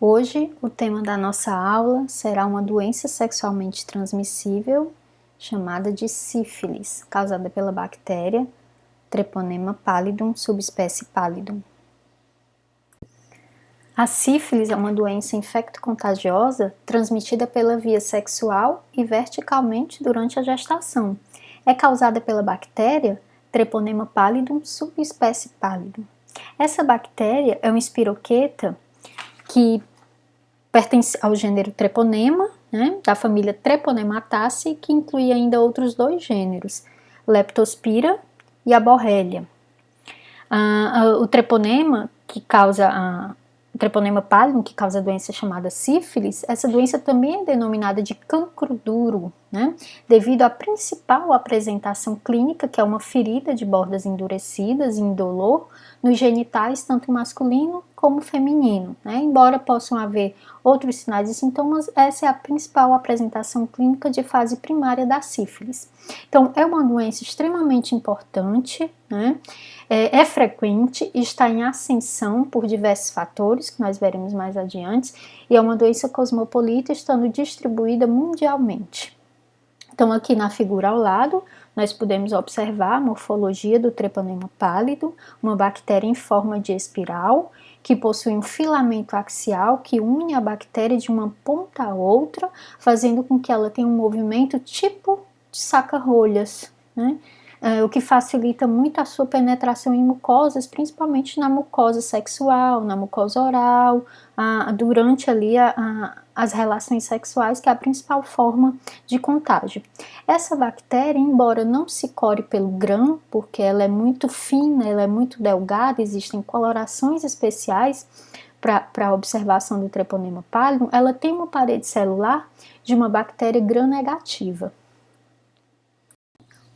Hoje, o tema da nossa aula será uma doença sexualmente transmissível chamada de sífilis, causada pela bactéria Treponema pallidum, subespécie pallidum. A sífilis é uma doença infecto-contagiosa transmitida pela via sexual e verticalmente durante a gestação. É causada pela bactéria Treponema pallidum, subespécie pallidum. Essa bactéria é uma espiroqueta que pertence ao gênero Treponema, da família Treponemataceae, que inclui ainda outros dois gêneros, Leptospira e a Borrelia. O treponema o Treponema pallidum, que causa a doença chamada sífilis, essa doença também é denominada de cancro duro, devido à principal apresentação clínica, que é uma ferida de bordas endurecidas e indolor nos genitais, tanto masculino como feminino. Embora possam haver outros sinais e sintomas, essa é a principal apresentação clínica de fase primária da sífilis. Então, é uma doença extremamente importante, é frequente e está em ascensão por diversos fatores, que nós veremos mais adiante, e é uma doença cosmopolita, estando distribuída mundialmente. Então, aqui na figura ao lado, nós podemos observar a morfologia do Treponema pallidum, uma bactéria em forma de espiral, que possui um filamento axial que une a bactéria de uma ponta a outra, fazendo com que ela tenha um movimento tipo de saca-rolhas, o que facilita muito a sua penetração em mucosas, principalmente na mucosa sexual, na mucosa oral, durante ali as relações sexuais, que é a principal forma de contágio. Essa bactéria, embora não se core pelo grão, porque ela é muito fina, ela é muito delgada, existem colorações especiais para a observação do Treponema pallidum, ela tem uma parede celular de uma bactéria gram-negativa.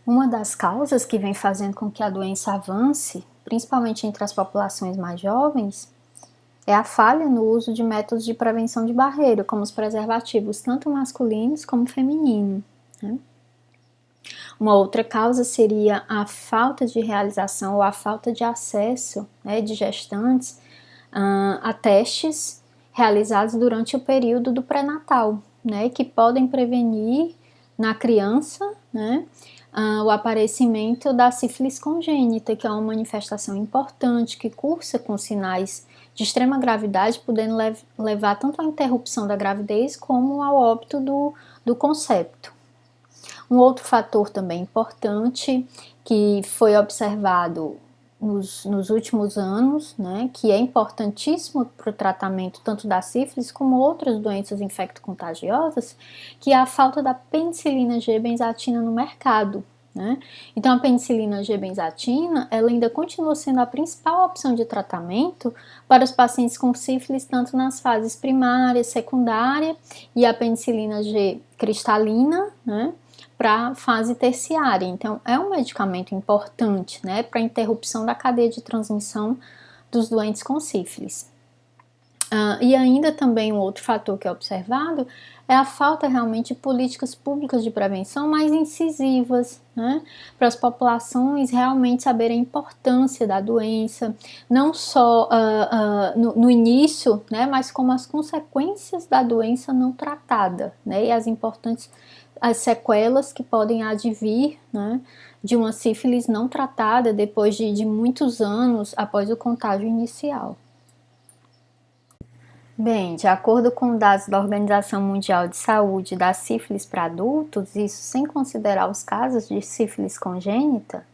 Uma das causas que vem fazendo com que a doença avance, principalmente entre as populações mais jovens, é a falha no uso de métodos de prevenção de barreira, como os preservativos, tanto masculinos como femininos. Uma outra causa seria a falta de realização ou a falta de acesso de gestantes a testes realizados durante o período do pré-natal, que podem prevenir na criança, o aparecimento da sífilis congênita, que é uma manifestação importante, que cursa com sinais de extrema gravidade, podendo levar tanto à interrupção da gravidez como ao óbito do concepto. Um outro fator também importante que foi observado nos últimos anos, que é importantíssimo para o tratamento tanto da sífilis como outras doenças infecto-contagiosas, que é a falta da penicilina G-benzatina no mercado. Então, a penicilina G-benzatina, ela ainda continua sendo a principal opção de tratamento para os pacientes com sífilis, tanto nas fases primária, secundária, e a penicilina G cristalina, para a fase terciária. Então, é um medicamento importante, para a interrupção da cadeia de transmissão dos doentes com sífilis. E ainda também um outro fator que é observado é a falta realmente de políticas públicas de prevenção mais incisivas, para as populações realmente saberem a importância da doença, não só no início, mas como as consequências da doença não tratada, e as sequelas que podem advir, de uma sífilis não tratada depois de muitos anos após o contágio inicial. Bem, de acordo com dados da Organização Mundial de Saúde da sífilis para adultos, isso sem considerar os casos de sífilis congênita,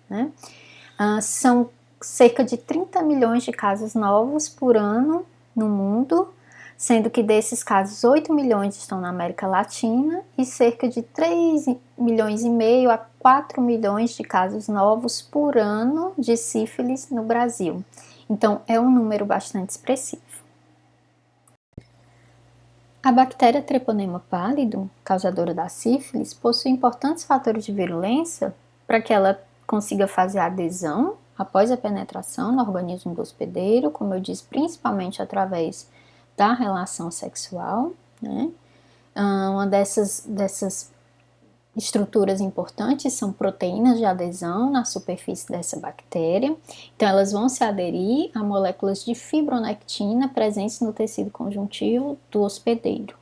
são cerca de 30 milhões de casos novos por ano no mundo, sendo que desses casos 8 milhões estão na América Latina e cerca de 3 milhões e meio a 4 milhões de casos novos por ano de sífilis no Brasil. Então, é um número bastante expressivo. A bactéria Treponema pallidum, causadora da sífilis, possui importantes fatores de virulência para que ela consiga fazer a adesão após a penetração no organismo do hospedeiro, como eu disse, principalmente através da relação sexual, Uma dessas estruturas importantes são proteínas de adesão na superfície dessa bactéria. Então, elas vão se aderir a moléculas de fibronectina presentes no tecido conjuntivo do hospedeiro.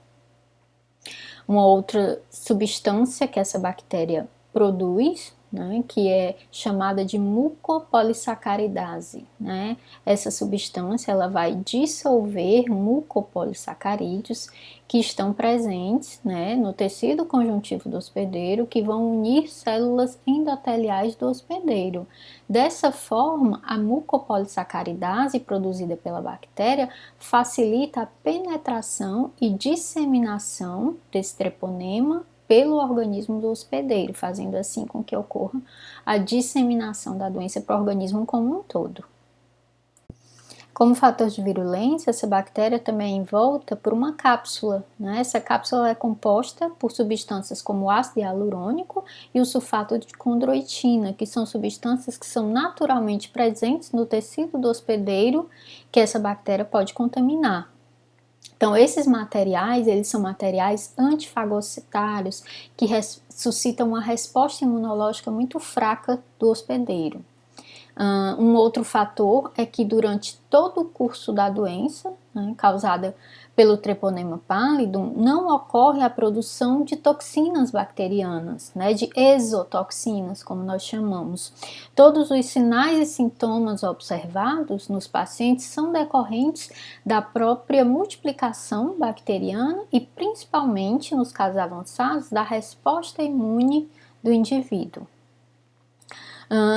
Uma outra substância que essa bactéria produz, né, que é chamada de mucopolissacaridase, né? Essa substância ela vai dissolver mucopolissacarídeos que estão presentes, né, no tecido conjuntivo do hospedeiro, que vão unir células endoteliais do hospedeiro. Dessa forma, a mucopolissacaridase produzida pela bactéria facilita a penetração e disseminação desse treponema pelo organismo do hospedeiro, fazendo assim com que ocorra a disseminação da doença para o organismo como um todo. Como fator de virulência, essa bactéria também é envolta por uma cápsula, né? Essa cápsula é composta por substâncias como o ácido hialurônico e o sulfato de condroitina, que são substâncias que são naturalmente presentes no tecido do hospedeiro que essa bactéria pode contaminar. Então, esses materiais, eles são materiais antifagocitários que suscitam uma resposta imunológica muito fraca do hospedeiro. Um outro fator é que durante todo o curso da doença, né, causada pelo treponema pallidum, não ocorre a produção de toxinas bacterianas, né, de exotoxinas, como nós chamamos. Todos os sinais e sintomas observados nos pacientes são decorrentes da própria multiplicação bacteriana e, principalmente, nos casos avançados, da resposta imune do indivíduo.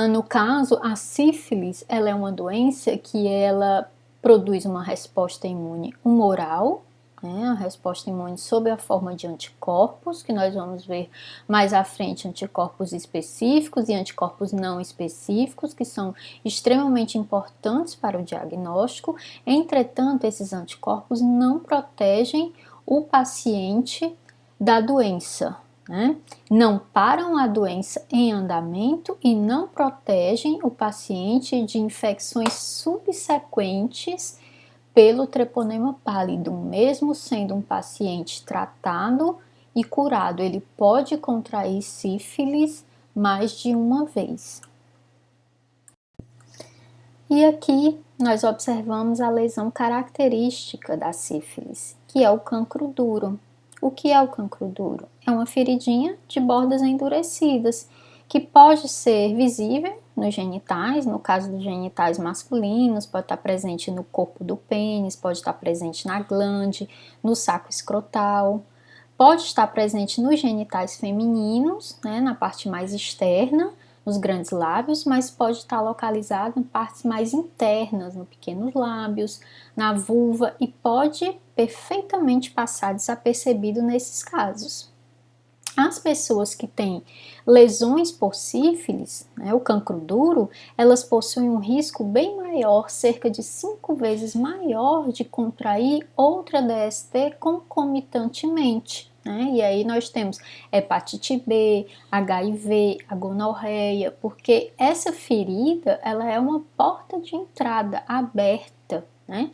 No caso, a sífilis, ela é uma doença que ela produz uma resposta imune humoral, né, a resposta imune sob a forma de anticorpos, que nós vamos ver mais à frente, anticorpos específicos e anticorpos não específicos, que são extremamente importantes para o diagnóstico. Entretanto, esses anticorpos não protegem o paciente da doença, né? Não param a doença em andamento e não protegem o paciente de infecções subsequentes pelo treponema pallidum. Mesmo sendo um paciente tratado e curado, ele pode contrair sífilis mais de uma vez. E aqui nós observamos a lesão característica da sífilis, que é o cancro duro. O que é o cancro duro? É uma feridinha de bordas endurecidas, que pode ser visível nos genitais, no caso dos genitais masculinos, pode estar presente no corpo do pênis, pode estar presente na glande, no saco escrotal, pode estar presente nos genitais femininos, né, na parte mais externa, nos grandes lábios, mas pode estar localizado em partes mais internas, nos pequenos lábios, na vulva, e pode perfeitamente passar desapercebido nesses casos. As pessoas que têm lesões por sífilis, né, o cancro duro, elas possuem um risco bem maior, cerca de 5 vezes maior, de contrair outra DST concomitantemente. Né? E aí nós temos hepatite B, HIV, a gonorreia, porque essa ferida ela é uma porta de entrada aberta, né?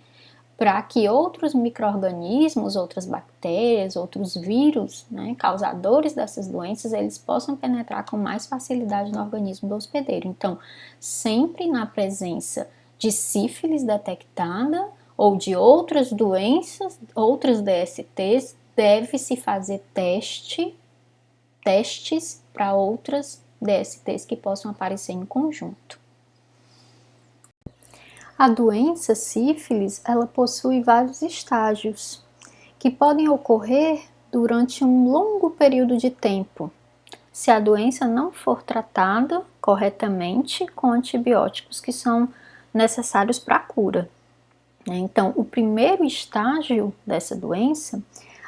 Para que outros micro-organismos, outras bactérias, outros vírus, né, causadores dessas doenças, eles possam penetrar com mais facilidade no organismo do hospedeiro. Então, sempre na presença de sífilis detectada ou de outras doenças, outras DSTs, deve-se fazer testes para outras DSTs que possam aparecer em conjunto. A doença sífilis, ela possui vários estágios, que podem ocorrer durante um longo período de tempo, se a doença não for tratada corretamente com antibióticos que são necessários para a cura. Então, o primeiro estágio dessa doença,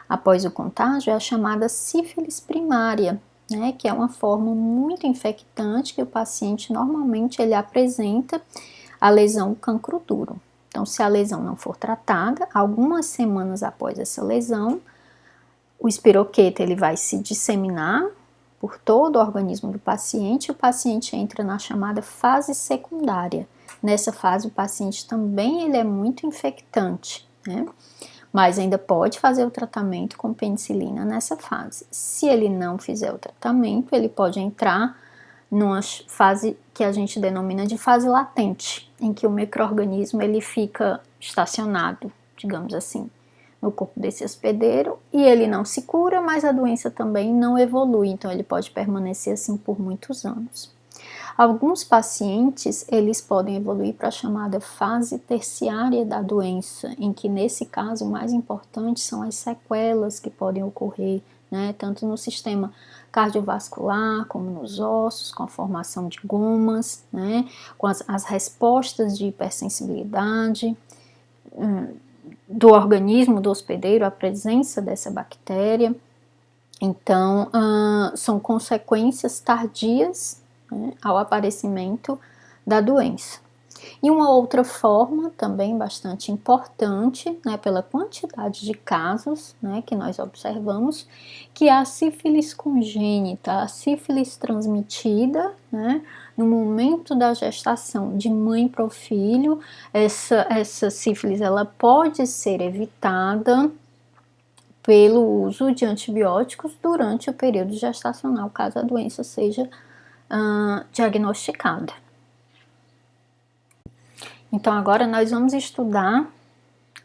após o contágio, é a chamada sífilis primária, né, que é uma forma muito infectante que o paciente normalmente ele apresenta a lesão cancro duro. Então, se a lesão não for tratada, algumas semanas após essa lesão, o espiroqueta ele vai se disseminar por todo o organismo do paciente e o paciente entra na chamada fase secundária. Nessa fase, o paciente também ele é muito infectante, né? mas ainda pode fazer o tratamento com penicilina nessa fase. Se ele não fizer o tratamento, ele pode entrar numa fase que a gente denomina de fase latente, em que o micro-organismo ele fica estacionado, digamos assim, no corpo desse hospedeiro, e ele não se cura, mas a doença também não evolui, então ele pode permanecer assim por muitos anos. Alguns pacientes, eles podem evoluir para a chamada fase terciária da doença, em que nesse caso o mais importante são as sequelas que podem ocorrer, né, tanto no sistema cardiovascular, como nos ossos, com a formação de gomas, né, com as respostas de hipersensibilidade do organismo do hospedeiro à presença dessa bactéria. Então, são consequências tardias, né, ao aparecimento da doença. E uma outra forma também bastante importante, né, pela quantidade de casos, né, que nós observamos, que é a sífilis congênita, a sífilis transmitida, né, no momento da gestação de mãe para o filho. Essa sífilis ela pode ser evitada pelo uso de antibióticos durante o período gestacional, caso a doença seja diagnosticada. Então, agora nós vamos estudar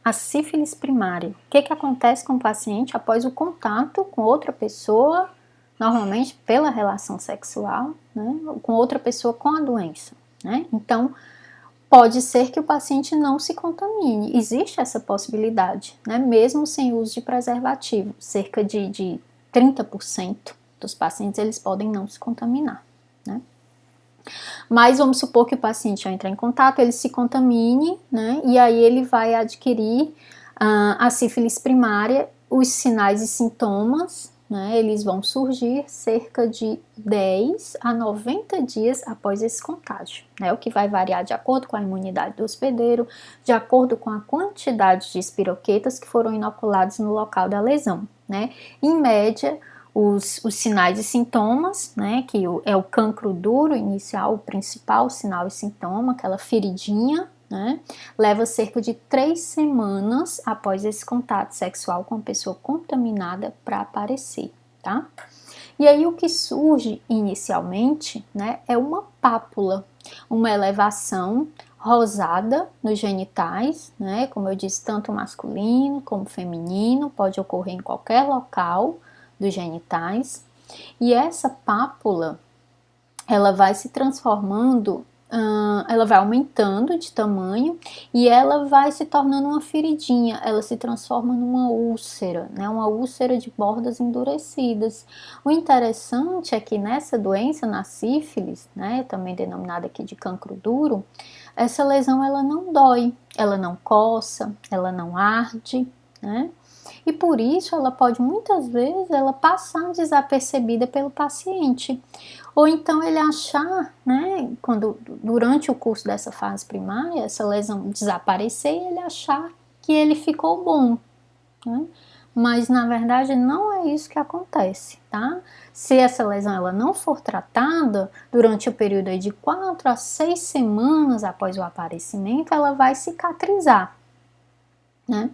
a sífilis primária. O que acontece com o paciente após o contato com outra pessoa, normalmente pela relação sexual, né, com outra pessoa com a doença, né? Então, pode ser que o paciente não se contamine. Existe essa possibilidade, né, mesmo sem uso de preservativo. Cerca de 30% dos pacientes eles podem não se contaminar, né? Mas vamos supor que o paciente, ao entrar em contato, ele se contamine, né? E aí ele vai adquirir a sífilis primária. Os sinais e sintomas, né? Eles vão surgir cerca de 10 a 90 dias após esse contágio, né? O que vai variar de acordo com a imunidade do hospedeiro, de acordo com a quantidade de espiroquetas que foram inoculados no local da lesão, né? Em média, os sinais e sintomas, né, que é o cancro duro inicial, o principal sinal e sintoma, aquela feridinha, né, leva cerca de 3 semanas após esse contato sexual com a pessoa contaminada para aparecer, tá? E aí o que surge inicialmente, né, é uma pápula, uma elevação rosada nos genitais, né, como eu disse, tanto masculino como feminino, pode ocorrer em qualquer local dos genitais, e essa pápula ela vai se transformando, ela vai aumentando de tamanho e ela vai se tornando uma feridinha, ela se transforma numa úlcera, né, uma úlcera de bordas endurecidas. O interessante é que nessa doença, na sífilis, né, também denominada aqui de cancro duro, essa lesão ela não dói, ela não coça, ela não arde, né? E por isso ela pode muitas vezes ela passar desapercebida pelo paciente. Ou então ele achar, né, quando durante o curso dessa fase primária, essa lesão desaparecer e ele achar que ele ficou bom, né? Mas na verdade não é isso que acontece, tá? Se essa lesão ela não for tratada durante o período aí de 4 a 6 semanas após o aparecimento, ela vai cicatrizar, né?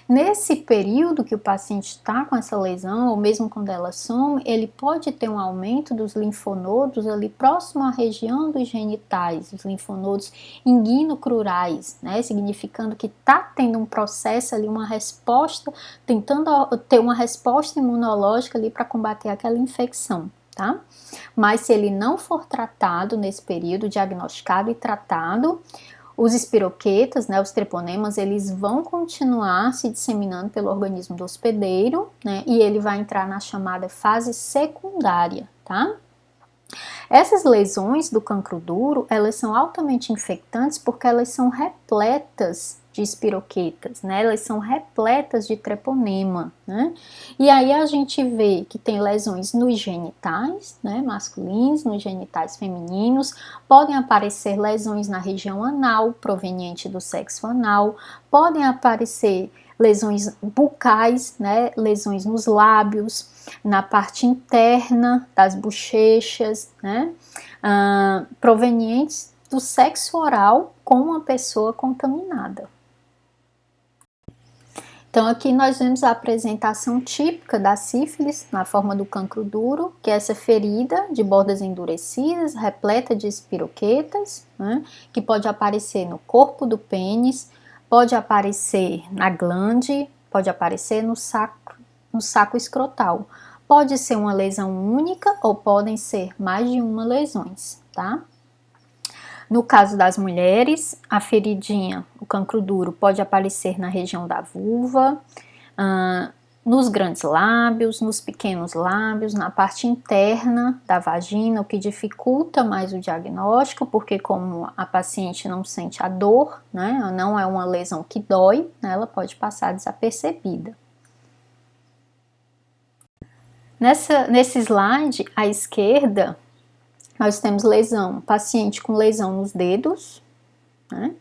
Nesse período que o paciente está com essa lesão, ou mesmo quando ela some, ele pode ter um aumento dos linfonodos ali próximo à região dos genitais, os linfonodos inguinocrurais, né? Significando que está tendo um processo ali, uma resposta, tentando ter uma resposta imunológica ali para combater aquela infecção, tá? Mas se ele não for tratado nesse período, diagnosticado e tratado, os espiroquetas, né, os treponemas, eles vão continuar se disseminando pelo organismo do hospedeiro, né, e ele vai entrar na chamada fase secundária, tá? Essas lesões do cancro duro, elas são altamente infectantes porque elas são repletas de espiroquetas, né? Elas são repletas de treponema, né? E aí a gente vê que tem lesões nos genitais, né, masculinos, nos genitais femininos, podem aparecer lesões na região anal, proveniente do sexo anal, podem aparecer lesões bucais, né, lesões nos lábios, na parte interna das bochechas, né, provenientes do sexo oral com uma pessoa contaminada. Então aqui nós vemos a apresentação típica da sífilis na forma do cancro duro, que é essa ferida de bordas endurecidas, repleta de espiroquetas, né, que pode aparecer no corpo do pênis, pode aparecer na glande, pode aparecer no saco escrotal. Pode ser uma lesão única ou podem ser mais de uma lesões, tá? No caso das mulheres, a feridinha, o cancro duro, pode aparecer na região da vulva, nos grandes lábios, nos pequenos lábios, na parte interna da vagina, o que dificulta mais o diagnóstico, porque como a paciente não sente a dor, né, não é uma lesão que dói, né, ela pode passar desapercebida. Nesse slide, à esquerda, nós temos paciente com lesão nos dedos, né,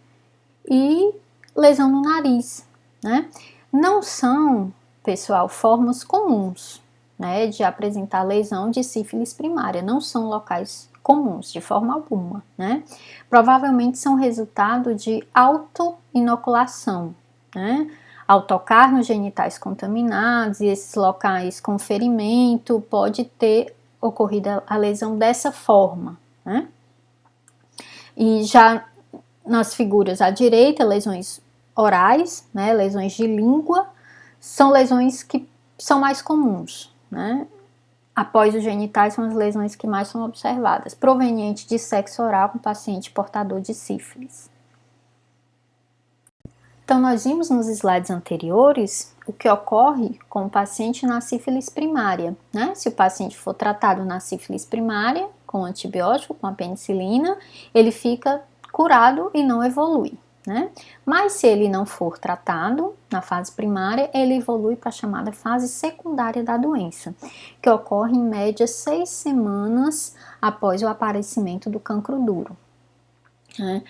e lesão no nariz, né. Não são, pessoal, formas comuns, né, de apresentar lesão de sífilis primária, não são locais comuns de forma alguma, né. Provavelmente são resultado de auto-inoculação, né. Ao tocar nos genitais contaminados e esses locais com ferimento, pode ter ocorrido a lesão dessa forma, né? E já nas figuras à direita, lesões orais, né, lesões de língua, são lesões que são mais comuns, né? Após os genitais são as lesões que mais são observadas, provenientes de sexo oral com paciente portador de sífilis. Então, nós vimos nos slides anteriores o que ocorre com o paciente na sífilis primária, né? Se o paciente for tratado na sífilis primária, com antibiótico, com a penicilina, ele fica curado e não evolui, né? Mas se ele não for tratado na fase primária, ele evolui para a chamada fase secundária da doença, que ocorre em média 6 semanas após o aparecimento do cancro duro, né?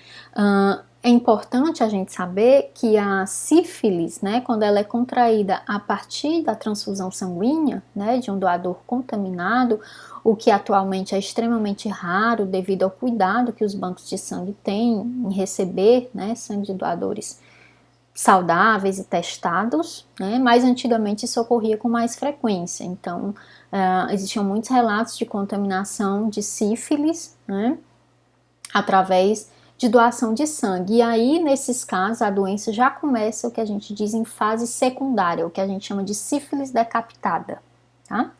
É importante a gente saber que a sífilis, né, quando ela é contraída a partir da transfusão sanguínea, né, de um doador contaminado, o que atualmente é extremamente raro devido ao cuidado que os bancos de sangue têm em receber, né, sangue de doadores saudáveis e testados, né, mas antigamente isso ocorria com mais frequência. Então, existiam muitos relatos de contaminação de sífilis, né, através de doação de sangue. E aí, nesses casos, a doença já começa o que a gente diz em fase secundária, o que a gente chama de sífilis decapitada, tá?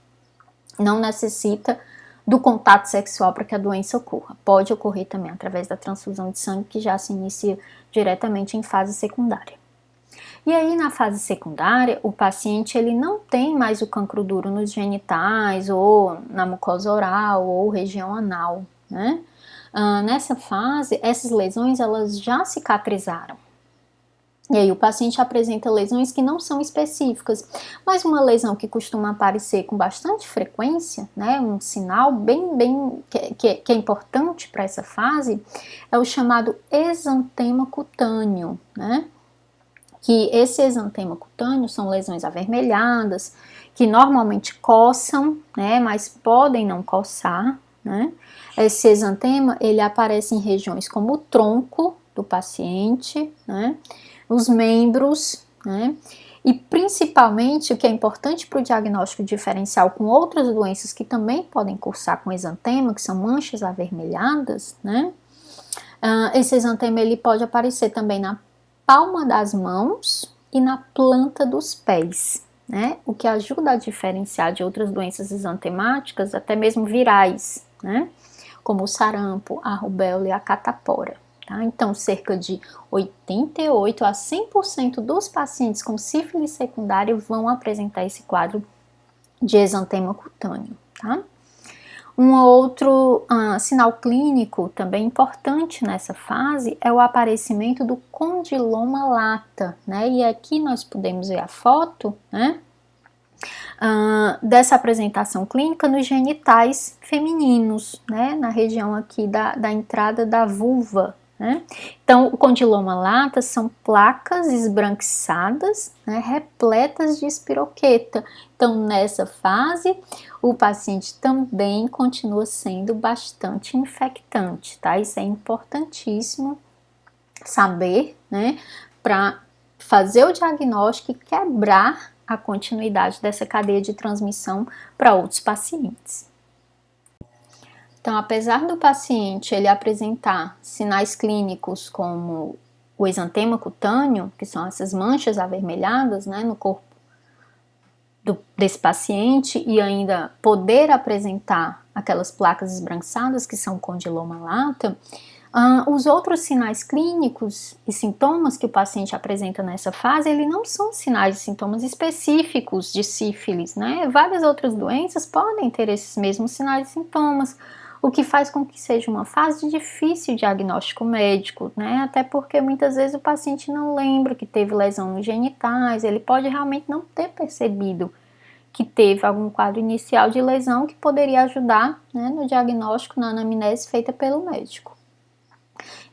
Não necessita do contato sexual para que a doença ocorra. Pode ocorrer também através da transfusão de sangue, que já se inicia diretamente em fase secundária. E aí, na fase secundária, o paciente ele não tem mais o cancro duro nos genitais, ou na mucosa oral, ou região anal, né? Nessa fase, essas lesões elas já cicatrizaram. E aí o paciente apresenta lesões que não são específicas, mas uma lesão que costuma aparecer com bastante frequência, né, um sinal que é importante para essa fase, é o chamado exantema cutâneo, né? Que esse exantema cutâneo são lesões avermelhadas, que normalmente coçam, né, mas podem não coçar, né? Esse exantema, ele aparece em regiões como o tronco do paciente, né, os membros, né, e principalmente o que é importante para o diagnóstico diferencial com outras doenças que também podem cursar com exantema, que são manchas avermelhadas, né, esse exantema ele pode aparecer também na palma das mãos e na planta dos pés, né, o que ajuda a diferenciar de outras doenças exantemáticas, até mesmo virais, né, como o sarampo, a rubéola e a catapora. Tá? Então, cerca de 88 a 100% dos pacientes com sífilis secundária vão apresentar esse quadro de exantema cutâneo. Tá? Um outro sinal clínico também importante nessa fase é o aparecimento do condiloma lata, né? E aqui nós podemos ver a foto, né, dessa apresentação clínica nos genitais femininos, né, na região aqui da entrada da vulva, né. Então, o condiloma lata são placas esbranquiçadas, né, repletas de espiroqueta. Então, nessa fase, o paciente também continua sendo bastante infectante, tá? Isso é importantíssimo saber, né, para fazer o diagnóstico e quebrar a continuidade dessa cadeia de transmissão para outros pacientes. Então, apesar do paciente ele apresentar sinais clínicos como o exantema cutâneo, que são essas manchas avermelhadas, né, no corpo desse paciente, e ainda poder apresentar aquelas placas esbranquiçadas, que são condiloma lata, os outros sinais clínicos e sintomas que o paciente apresenta nessa fase, ele não são sinais e sintomas específicos de sífilis, né? Várias outras doenças podem ter esses mesmos sinais e sintomas, o que faz com que seja uma fase de difícil diagnóstico médico, né? Até porque muitas vezes o paciente não lembra que teve lesão nos genitais, ele pode realmente não ter percebido que teve algum quadro inicial de lesão que poderia ajudar, né, no diagnóstico, na anamnese feita pelo médico.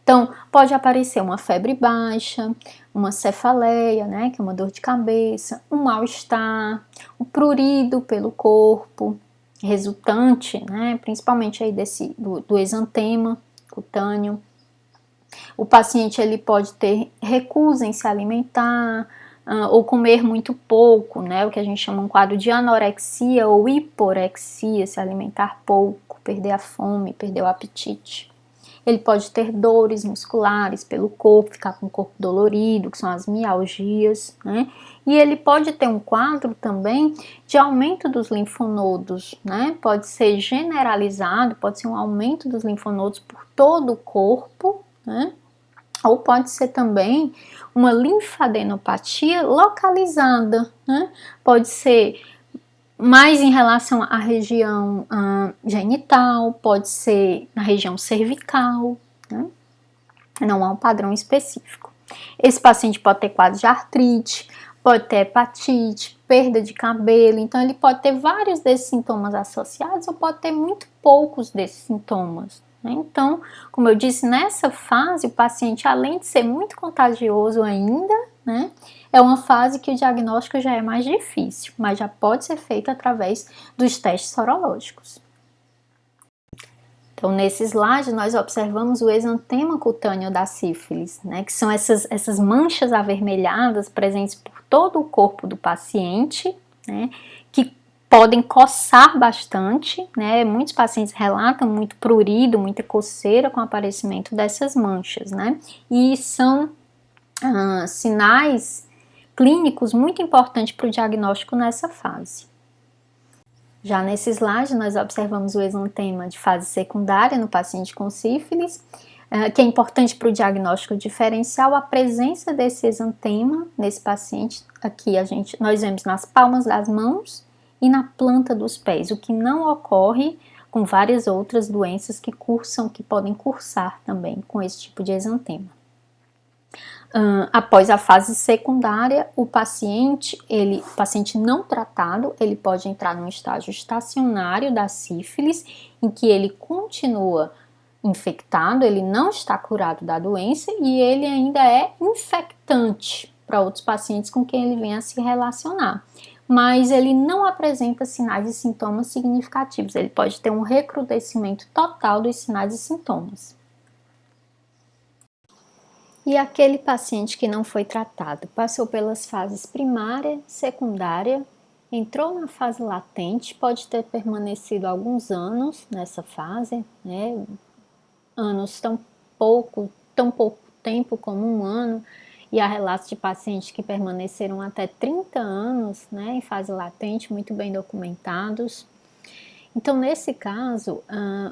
Então, pode aparecer uma febre baixa, uma cefaleia, né, que é uma dor de cabeça, um mal-estar, um prurido pelo corpo, resultante, né, principalmente aí do exantema cutâneo. O paciente ele pode ter recusa em se alimentar, ou comer muito pouco, né, o que a gente chama um quadro de anorexia ou hiporexia, se alimentar pouco, perder a fome, perder o apetite. Ele pode ter dores musculares pelo corpo, ficar com o corpo dolorido, que são as mialgias, né? E ele pode ter um quadro também de aumento dos linfonodos, né? Pode ser generalizado, pode ser um aumento dos linfonodos por todo o corpo, né? Ou pode ser também uma linfadenopatia localizada, né? Pode ser mais em relação à região genital, pode ser na região cervical, né? Não há um padrão específico. Esse paciente pode ter quadro de artrite, pode ter hepatite, perda de cabelo, então ele pode ter vários desses sintomas associados ou pode ter muito poucos desses sintomas, né? Então, como eu disse, nessa fase o paciente, além de ser muito contagioso ainda, né, é uma fase que o diagnóstico já é mais difícil, mas já pode ser feito através dos testes sorológicos. Então, nesse slide, nós observamos o exantema cutâneo da sífilis, né, que são essas manchas avermelhadas presentes por todo o corpo do paciente, né, que podem coçar bastante, né, muitos pacientes relatam muito prurido, muita coceira com o aparecimento dessas manchas, né, e são sinais clínicos muito importantes para o diagnóstico nessa fase. Já nesse slide, nós observamos o exantema de fase secundária no paciente com sífilis, que é importante para o diagnóstico diferencial, a presença desse exantema nesse paciente. Aqui nós vemos nas palmas das mãos e na planta dos pés, o que não ocorre com várias outras doenças que podem cursar também com esse tipo de exantema. Após a fase secundária, o paciente não tratado, ele pode entrar num estágio estacionário da sífilis, em que ele continua infectado, ele não está curado da doença e ele ainda é infectante para outros pacientes com quem ele vem a se relacionar. Mas ele não apresenta sinais e sintomas significativos, ele pode ter um recrudescimento total dos sinais e sintomas. E aquele paciente que não foi tratado, passou pelas fases primária, secundária, entrou na fase latente, pode ter permanecido alguns anos nessa fase, né? Anos tão pouco tempo como um ano, e há relatos de pacientes que permaneceram até 30 anos, né, em fase latente, muito bem documentados. Então, nesse caso,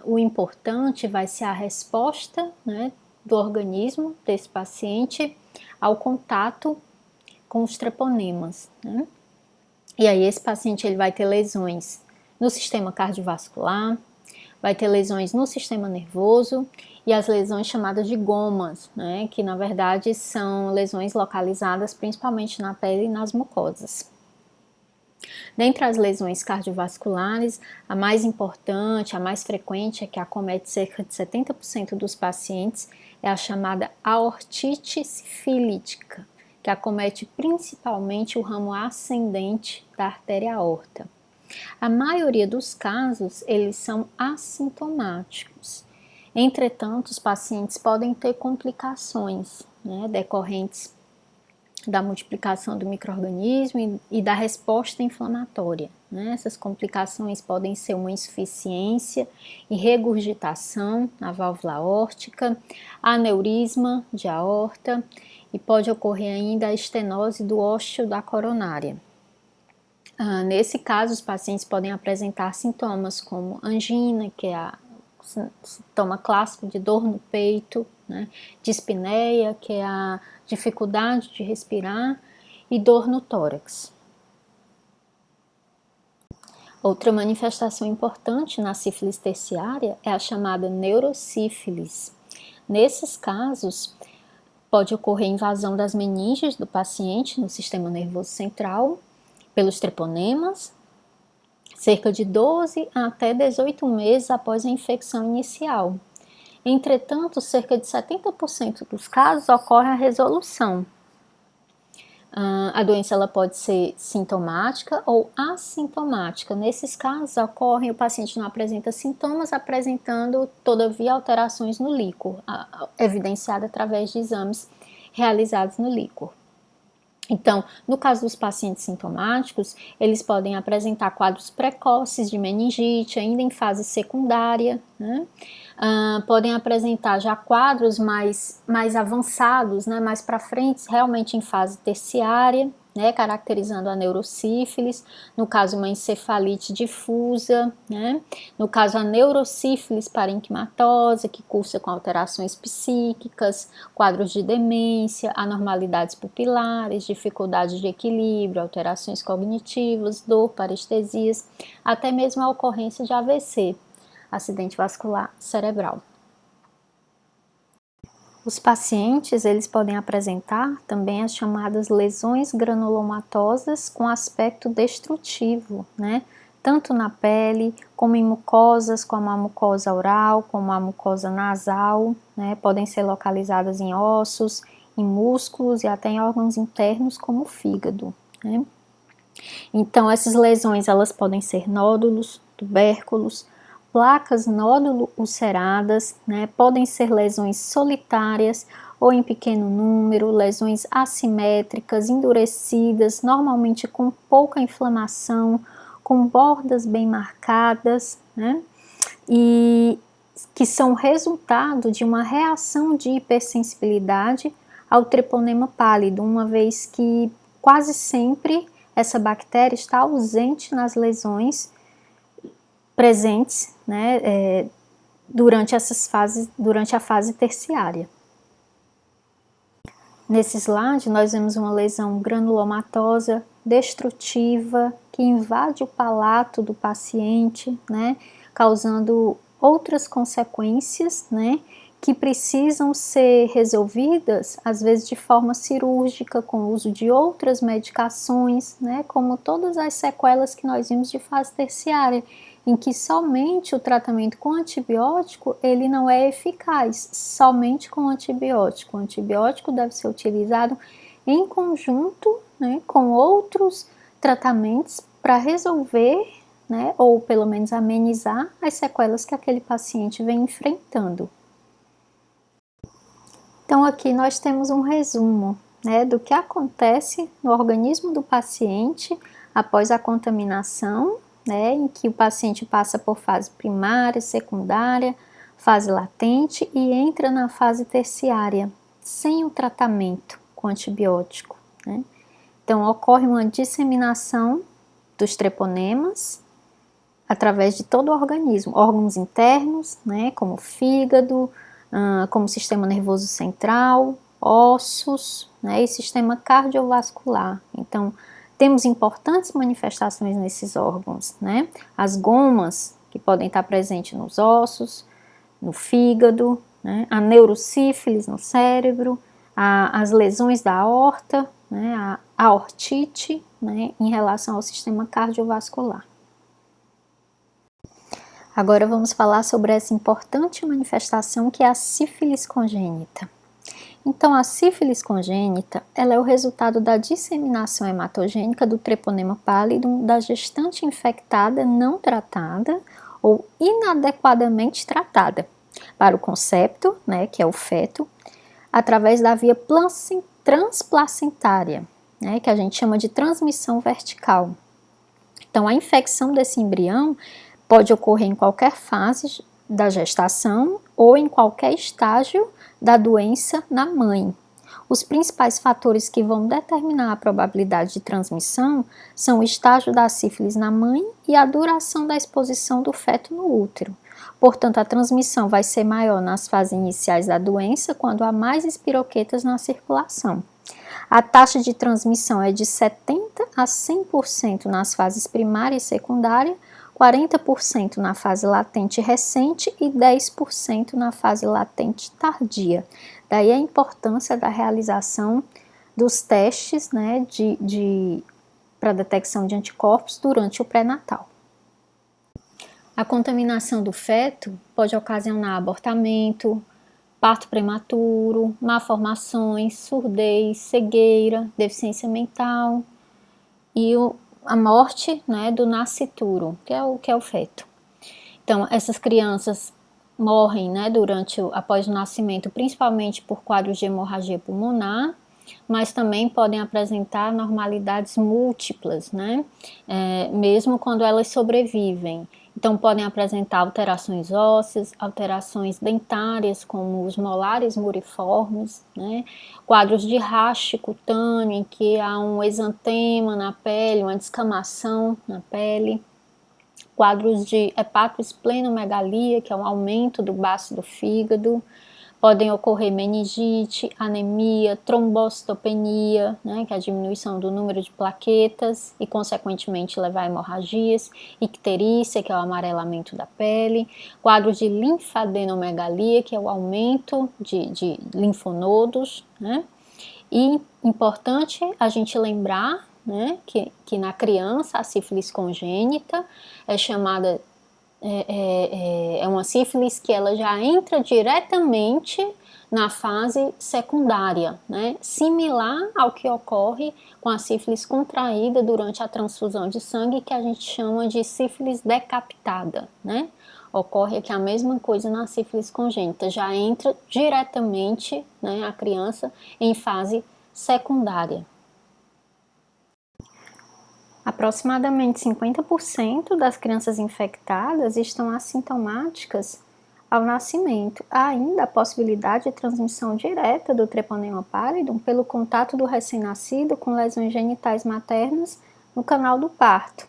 o importante vai ser a resposta, né, do organismo desse paciente ao contato com os treponemas, né? E aí esse paciente ele vai ter lesões no sistema cardiovascular, vai ter lesões no sistema nervoso e as lesões chamadas de gomas, né? Que na verdade são lesões localizadas principalmente na pele e nas mucosas. Dentre as lesões cardiovasculares, a mais importante, a mais frequente, a que acomete cerca de 70% dos pacientes, é a chamada aortite sifilítica, que acomete principalmente o ramo ascendente da artéria aorta. A maioria dos casos, eles são assintomáticos. Entretanto, os pacientes podem ter complicações, né, decorrentes da multiplicação do micro-organismo e da resposta inflamatória, né? Essas complicações podem ser uma insuficiência e regurgitação na válvula aórtica, aneurisma de aorta e pode ocorrer ainda a estenose do ósseo da coronária. Nesse caso, os pacientes podem apresentar sintomas como angina, que é a sintoma clássico de dor no peito, né? Dispneia, que é a dificuldade de respirar, e dor no tórax. Outra manifestação importante na sífilis terciária é a chamada neurosífilis. Nesses casos, pode ocorrer invasão das meninges do paciente no sistema nervoso central pelos treponemas, cerca de 12 a até 18 meses após a infecção inicial. Entretanto, cerca de 70% dos casos ocorre a resolução. A doença ela pode ser sintomática ou assintomática. Nesses casos, o paciente não apresenta sintomas, apresentando, todavia, alterações no líquor, evidenciada através de exames realizados no líquor. Então, no caso dos pacientes sintomáticos, eles podem apresentar quadros precoces de meningite, ainda em fase secundária, né? Podem apresentar já quadros mais avançados, né? Mais para frente, realmente em fase terciária, né? Caracterizando a neurosífilis, no caso uma encefalite difusa, né? No caso a neurosífilis parenquimatosa, que cursa com alterações psíquicas, quadros de demência, anormalidades pupilares, dificuldade de equilíbrio, alterações cognitivas, dor, parestesias, até mesmo a ocorrência de AVC, acidente vascular cerebral. Os pacientes, eles podem apresentar também as chamadas lesões granulomatosas com aspecto destrutivo, né? Tanto na pele, como em mucosas, como a mucosa oral, como a mucosa nasal, né? Podem ser localizadas em ossos, em músculos e até em órgãos internos, como o fígado, né? Então, essas lesões, elas podem ser nódulos, tubérculos, placas nódulo ulceradas, né? Podem ser lesões solitárias ou em pequeno número, lesões assimétricas, endurecidas, normalmente com pouca inflamação, com bordas bem marcadas, né? E que são resultado de uma reação de hipersensibilidade ao treponema pálido, uma vez que quase sempre essa bactéria está ausente nas lesões presentes, né, durante a fase terciária. Nesse slide, nós vemos uma lesão granulomatosa destrutiva que invade o palato do paciente, né, causando outras consequências, né, que precisam ser resolvidas, às vezes de forma cirúrgica, com o uso de outras medicações, né, como todas as sequelas que nós vimos de fase terciária, em que somente o tratamento com antibiótico, ele não é eficaz, somente com antibiótico. O antibiótico deve ser utilizado em conjunto, né, com outros tratamentos para resolver, né, ou pelo menos amenizar as sequelas que aquele paciente vem enfrentando. Então aqui nós temos um resumo, né, do que acontece no organismo do paciente após a contaminação, né, em que o paciente passa por fase primária, secundária, fase latente e entra na fase terciária, sem o tratamento com antibiótico, né. Então ocorre uma disseminação dos treponemas através de todo o organismo, órgãos internos, né, como fígado, como sistema nervoso central, ossos, né, e sistema cardiovascular. Então, temos importantes manifestações nesses órgãos, né? As gomas, que podem estar presentes nos ossos, no fígado, né? A neurosífilis no cérebro, as lesões da aorta, né? A aortite, né? Em relação ao sistema cardiovascular. Agora vamos falar sobre essa importante manifestação que é a sífilis congênita. Então, a sífilis congênita, ela é o resultado da disseminação hematogênica do treponema pallidum da gestante infectada não tratada ou inadequadamente tratada para o concepto, né, que é o feto, através da via transplacentária, né, que a gente chama de transmissão vertical. Então, a infecção desse embrião pode ocorrer em qualquer fase da gestação ou em qualquer estágio da doença na mãe. Os principais fatores que vão determinar a probabilidade de transmissão são o estágio da sífilis na mãe e a duração da exposição do feto no útero. Portanto, a transmissão vai ser maior nas fases iniciais da doença, quando há mais espiroquetas na circulação. A taxa de transmissão é de 70% a 100% nas fases primária e secundária, 40% na fase latente recente e 10% na fase latente tardia. Daí a importância da realização dos testes, né, para detecção de anticorpos durante o pré-natal. A contaminação do feto pode ocasionar abortamento, parto prematuro, malformações, surdez, cegueira, deficiência mental e a morte, né, do nascituro, que é o feto. Então, essas crianças morrem, né, após o nascimento, principalmente por quadros de hemorragia pulmonar, mas também podem apresentar anormalidades múltiplas, né, mesmo quando elas sobrevivem. Então, podem apresentar alterações ósseas, alterações dentárias, como os molares muriformes, né? Quadros de raste cutâneo, em que há um exantema na pele, uma descamação na pele. Quadros de hepatoesplenomegalia, que é um aumento do baço do fígado. Podem ocorrer meningite, anemia, trombocitopenia, né, que é a diminuição do número de plaquetas e, consequentemente, levar a hemorragias, icterícia, que é o amarelamento da pele, quadros de linfadenomegalia, que é o aumento de linfonodos, né, e importante a gente lembrar, né, que na criança a sífilis congênita é chamada é uma sífilis que ela já entra diretamente na fase secundária, né? Similar ao que ocorre com a sífilis contraída durante a transfusão de sangue, que a gente chama de sífilis decapitada, né? Ocorre aqui a mesma coisa na sífilis congênita, já entra diretamente, né, a criança em fase secundária. Aproximadamente 50% das crianças infectadas estão assintomáticas ao nascimento. Há ainda a possibilidade de transmissão direta do Treponema pallidum pelo contato do recém-nascido com lesões genitais maternas no canal do parto.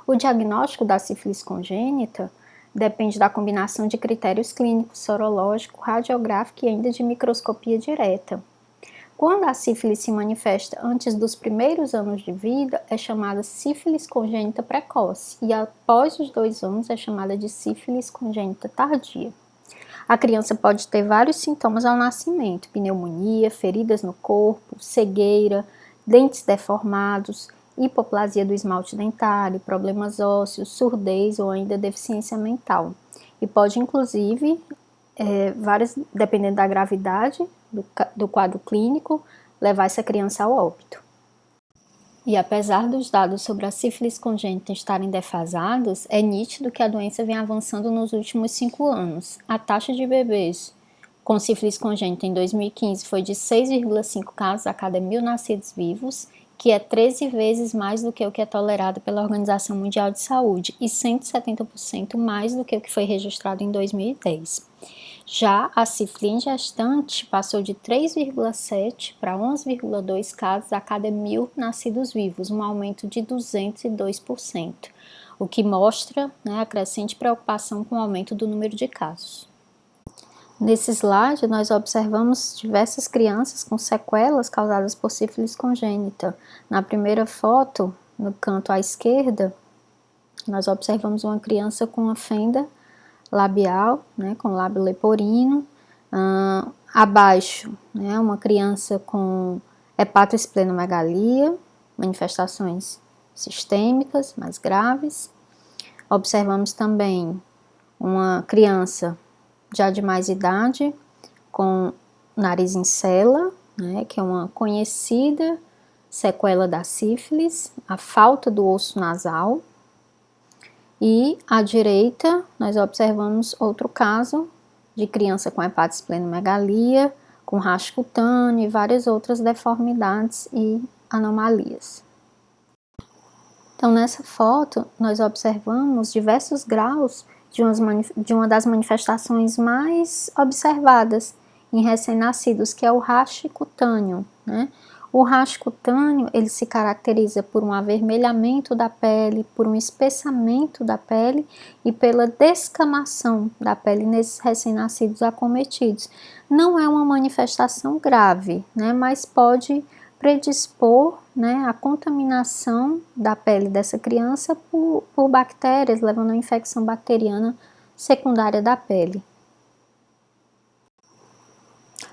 O diagnóstico da sífilis congênita depende da combinação de critérios clínicos, sorológico, radiográfico e ainda de microscopia direta. Quando a sífilis se manifesta antes dos primeiros anos de vida, é chamada sífilis congênita precoce, e após os 2 anos é chamada de sífilis congênita tardia. A criança pode ter vários sintomas ao nascimento: pneumonia, feridas no corpo, cegueira, dentes deformados, hipoplasia do esmalte dentário, problemas ósseos, surdez ou ainda deficiência mental. E pode, inclusive, dependendo da gravidade do quadro clínico, levar essa criança ao óbito. E apesar dos dados sobre a sífilis congênita estarem defasados, é nítido que a doença vem avançando nos últimos 5 anos. A taxa de bebês com sífilis congênita em 2015 foi de 6,5 casos a cada 1.000 nascidos vivos, que é 13 vezes mais do que o que é tolerado pela Organização Mundial de Saúde e 170% mais do que o que foi registrado em 2010. Já a sífilis gestante passou de 3,7 para 11,2 casos a cada 1.000 nascidos vivos, um aumento de 202%, o que mostra, né, a crescente preocupação com o aumento do número de casos. Nesse slide, nós observamos diversas crianças com sequelas causadas por sífilis congênita. Na primeira foto, no canto à esquerda, nós observamos uma criança com uma fenda labial, né, com lábio leporino. Abaixo, né, uma criança com hepatoesplenomegalia, manifestações sistêmicas mais graves. Observamos também uma criança já de mais idade, com nariz em cela, né, que é uma conhecida sequela da sífilis, a falta do osso nasal. E à direita, nós observamos outro caso de criança com hepatoesplenomegalia, com racho cutâneo e várias outras deformidades e anomalias. Então, nessa foto, nós observamos diversos graus de uma das manifestações mais observadas em recém-nascidos, que é o racho cutâneo, né? O racho cutâneo, ele se caracteriza por um avermelhamento da pele, por um espessamento da pele e pela descamação da pele nesses recém-nascidos acometidos. Não é uma manifestação grave, né? Mas pode predispor, né, a contaminação da pele dessa criança por bactérias, levando a infecção bacteriana secundária da pele.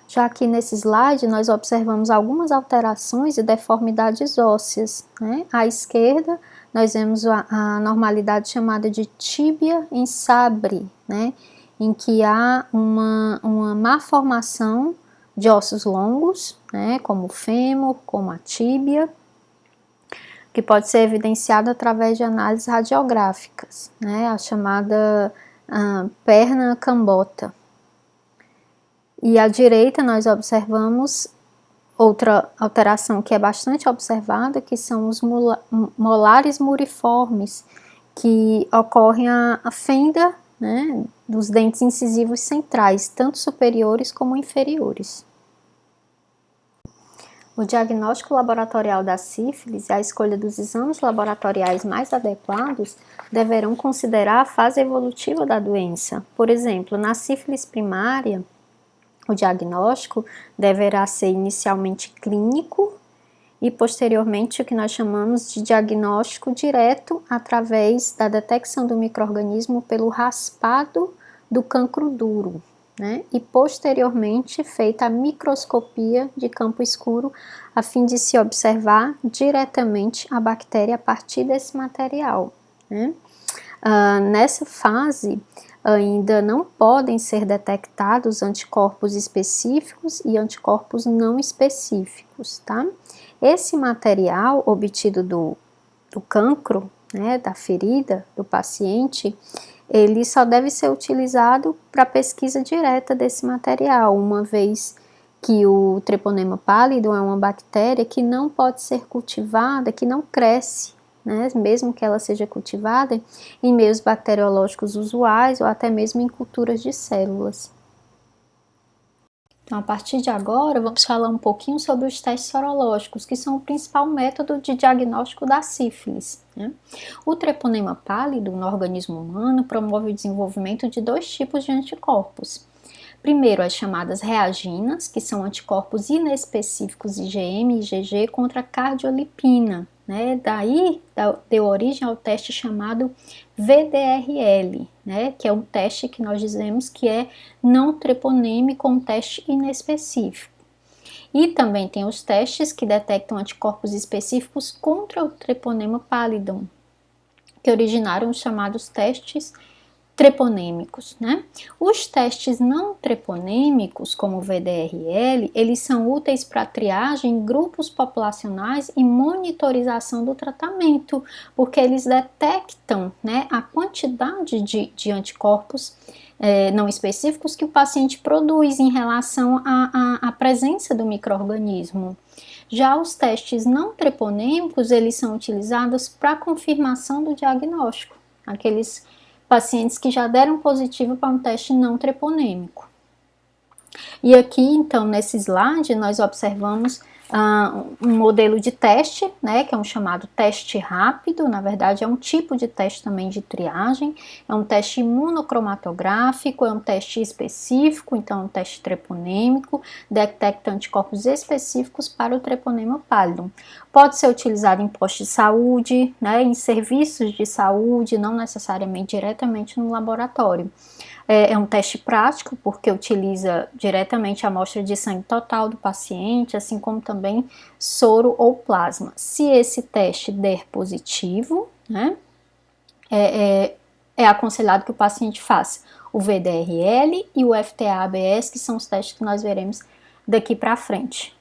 Já aqui nesse slide, nós observamos algumas alterações e deformidades ósseas, né? À esquerda, nós vemos a normalidade chamada de tíbia em sabre, né? Em que há uma má formação de ossos longos, né? Como o fêmur, como a tíbia, que pode ser evidenciado através de análises radiográficas, né? A chamada perna cambota. E à direita nós observamos outra alteração que é bastante observada, que são os molares muriformes, que ocorrem a fenda, né, dos dentes incisivos centrais, tanto superiores como inferiores. O diagnóstico laboratorial da sífilis e a escolha dos exames laboratoriais mais adequados deverão considerar a fase evolutiva da doença. Por exemplo, na sífilis primária, o diagnóstico deverá ser inicialmente clínico e posteriormente o que nós chamamos de diagnóstico direto através da detecção do micro-organismo pelo raspado do cancro duro, né? E posteriormente feita a microscopia de campo escuro a fim de se observar diretamente a bactéria a partir desse material, né? Nessa fase, ainda não podem ser detectados anticorpos específicos e anticorpos não específicos, tá? Esse material obtido do cancro, né, da ferida do paciente, ele só deve ser utilizado para pesquisa direta desse material, uma vez que o treponema pálido é uma bactéria que não pode ser cultivada, que não cresce, né, mesmo que ela seja cultivada em meios bacteriológicos usuais ou até mesmo em culturas de células. Então, a partir de agora, vamos falar um pouquinho sobre os testes sorológicos, que são o principal método de diagnóstico da sífilis, né? O treponema pálido no organismo humano promove o desenvolvimento de dois tipos de anticorpos. Primeiro, as chamadas reaginas, que são anticorpos inespecíficos IgM e IgG contra a cardiolipina, né? Daí deu origem ao teste chamado VDRL, né? Que é um teste que nós dizemos que é não treponêmico, um teste inespecífico. E também tem os testes que detectam anticorpos específicos contra o treponema pallidum, que originaram os chamados testes treponêmicos, né? Os testes não treponêmicos, como o VDRL, eles são úteis para triagem em grupos populacionais e monitorização do tratamento, porque eles detectam, né, a quantidade de anticorpos não específicos que o paciente produz em relação à presença do micro-organismo. Já os testes não treponêmicos, eles são utilizados para confirmação do diagnóstico, aqueles pacientes que já deram positivo para um teste não treponêmico. E aqui, então, nesse slide, nós observamos um modelo de teste, né, que é um chamado teste rápido. Na verdade, é um tipo de teste também de triagem, é um teste imunocromatográfico, é um teste específico, então é um teste treponêmico, detecta anticorpos específicos para o treponema pallidum. Pode ser utilizado em postos de saúde, né, em serviços de saúde, não necessariamente diretamente no laboratório. É um teste prático, porque utiliza diretamente a amostra de sangue total do paciente, assim como também soro ou plasma. Se esse teste der positivo, né, é aconselhado que o paciente faça o VDRL e o FTA-ABS, que são os testes que nós veremos daqui para frente.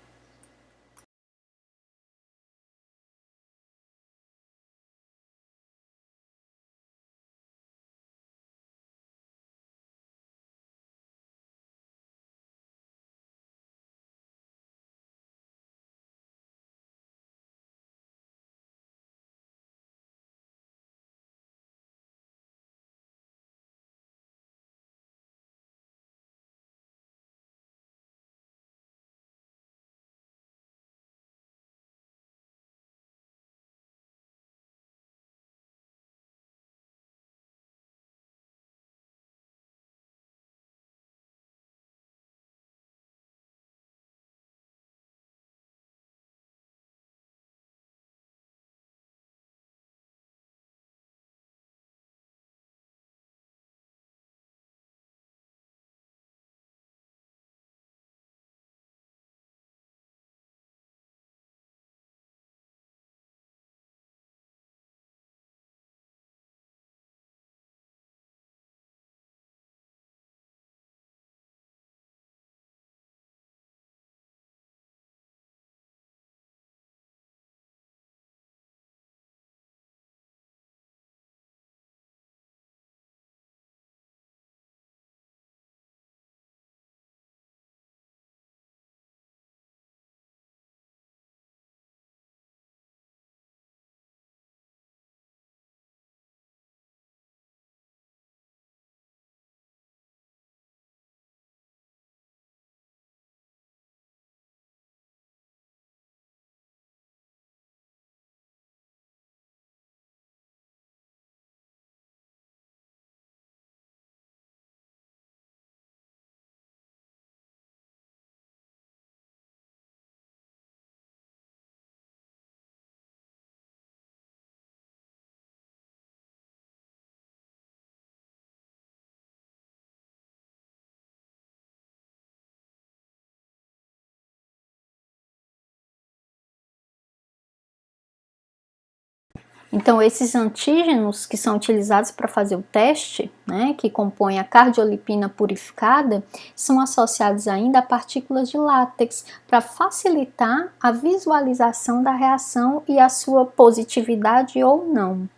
Então, esses antígenos que são utilizados para fazer o teste, né, que compõem a cardiolipina purificada, são associados ainda a partículas de látex para facilitar a visualização da reação e a sua positividade ou não.